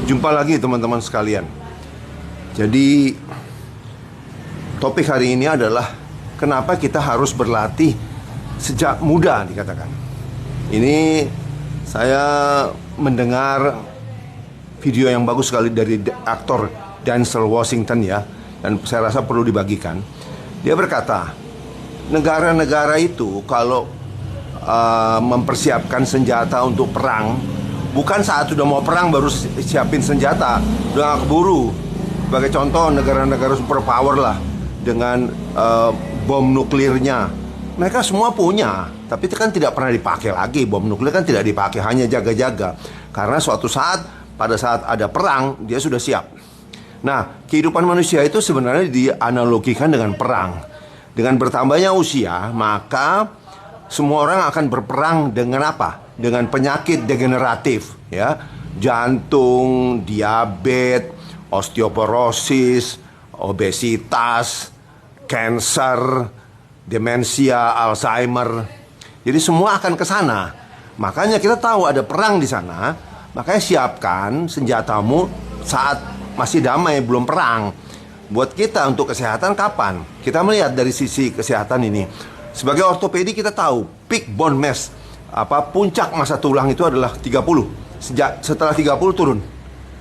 Jumpa lagi teman-teman sekalian. Jadi topik hari ini adalah kenapa kita harus berlatih sejak muda dikatakan. Ini saya mendengar video yang bagus sekali dari aktor Denzel Washington ya, dan saya rasa perlu dibagikan. Dia berkata, negara-negara itu kalau mempersiapkan senjata untuk perang, bukan saat sudah mau perang baru siapin senjata, udah gak keburu. Sebagai contoh, negara-negara superpower lah dengan bom nuklirnya, mereka semua punya, tapi itu kan tidak pernah dipakai lagi. Bom nuklir kan tidak dipakai, hanya jaga-jaga. Karena suatu saat, pada saat ada perang, dia sudah siap. Nah, kehidupan manusia itu sebenarnya dianalogikan dengan perang. Dengan bertambahnya usia, maka semua orang akan berperang dengan apa? Dengan penyakit degeneratif, ya, jantung, diabetes, osteoporosis, obesitas, kanker, demensia, Alzheimer. Jadi semua akan ke sana. Makanya kita tahu ada perang di sana. Makanya siapkan senjatamu saat masih damai, belum perang. Buat kita untuk kesehatan kapan? Kita melihat dari sisi kesehatan ini. Sebagai ortopedi kita tahu peak bone mass, puncak massa tulang itu adalah 30. Setelah 30 turun.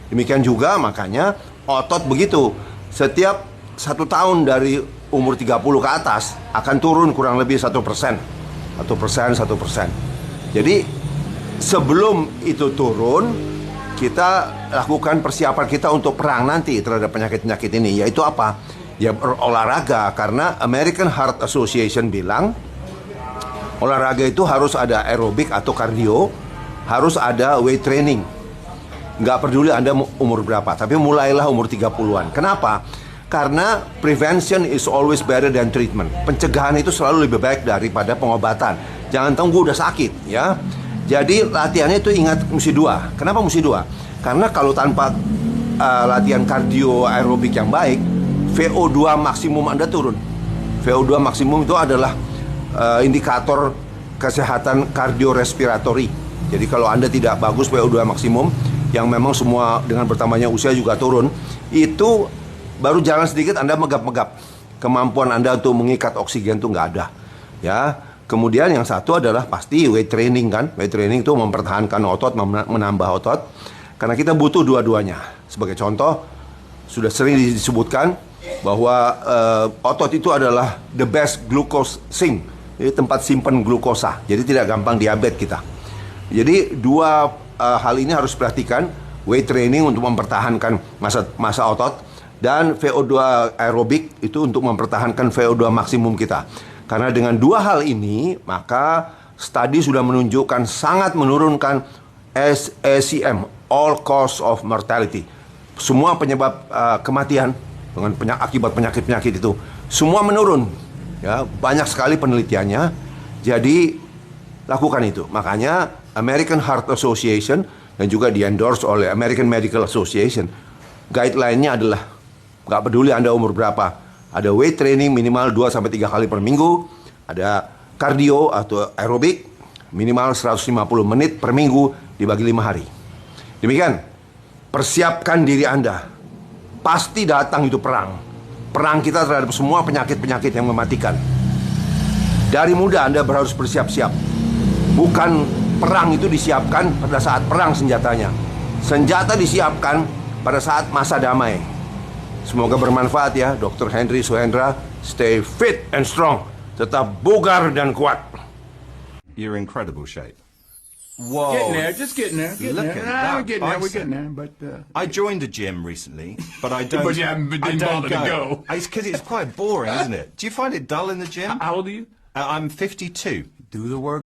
Demikian juga makanya otot begitu. Setiap 1 tahun dari umur 30 ke atas akan turun kurang lebih 1%. 1%. Jadi sebelum itu turun, kita lakukan persiapan kita untuk perang nanti terhadap penyakit-penyakit ini. Yaitu apa? Ya olahraga. Karena American Heart Association bilang olahraga itu harus ada aerobik atau kardio, harus ada weight training. Nggak peduli Anda umur berapa, tapi mulailah umur 30-an. Kenapa? Karena prevention is always better than treatment. Pencegahan itu selalu lebih baik daripada pengobatan. Jangan tunggu udah sakit, ya. Jadi latihannya itu ingat mesti 2. Kenapa mesti 2? Karena kalau tanpa latihan kardio aerobik yang baik, VO2 maksimum Anda turun. VO2 maksimum itu adalah indikator kesehatan kardiorespiratori. Jadi kalau Anda tidak bagus VO2 maksimum, yang memang semua dengan bertambahnya usia juga turun, itu baru jalan sedikit Anda megap-megap. Kemampuan Anda untuk mengikat oksigen itu nggak ada, ya. Kemudian yang satu adalah pasti weight training kan. Weight training itu mempertahankan otot, menambah otot. Karena kita butuh dua-duanya. Sebagai contoh, sudah sering disebutkan bahwa otot itu adalah the best glucose sink. Jadi tempat simpan glukosa. Jadi tidak gampang diabetes kita. Jadi dua hal ini harus perhatikan. Weight training untuk mempertahankan massa otot, dan VO2 aerobik itu untuk mempertahankan VO2 maksimum kita. Karena dengan dua hal ini, maka studi sudah menunjukkan sangat menurunkan ACM, all cause of mortality. Semua penyebab kematian dengan akibat penyakit-penyakit itu semua menurun. Ya, banyak sekali penelitiannya. Jadi lakukan itu. Makanya American Heart Association dan juga di-endorse oleh American Medical Association, guideline-nya adalah nggak peduli Anda umur berapa, ada weight training minimal 2-3 kali per minggu, ada kardio atau aerobik minimal 150 menit per minggu dibagi 5 hari. Demikian, persiapkan diri Anda. Pasti datang itu perang. Perang kita terhadap semua penyakit-penyakit yang mematikan. Dari muda Anda harus bersiap-siap. Bukan perang itu disiapkan pada saat perang senjatanya. Senjata disiapkan pada saat masa damai. Semoga bermanfaat ya, Dr. Henry Suhendra. Stay fit and strong. Tetap bugar dan kuat. You're in incredible shape. Whoa. Getting there, just getting there. Look at that We're getting bicep. there, but... I joined a gym recently, but I don't. But you haven't I didn't don't bother to go. It's because it's quite boring, isn't it? Do you find it dull in the gym? How old are you? I'm 52. Do the work.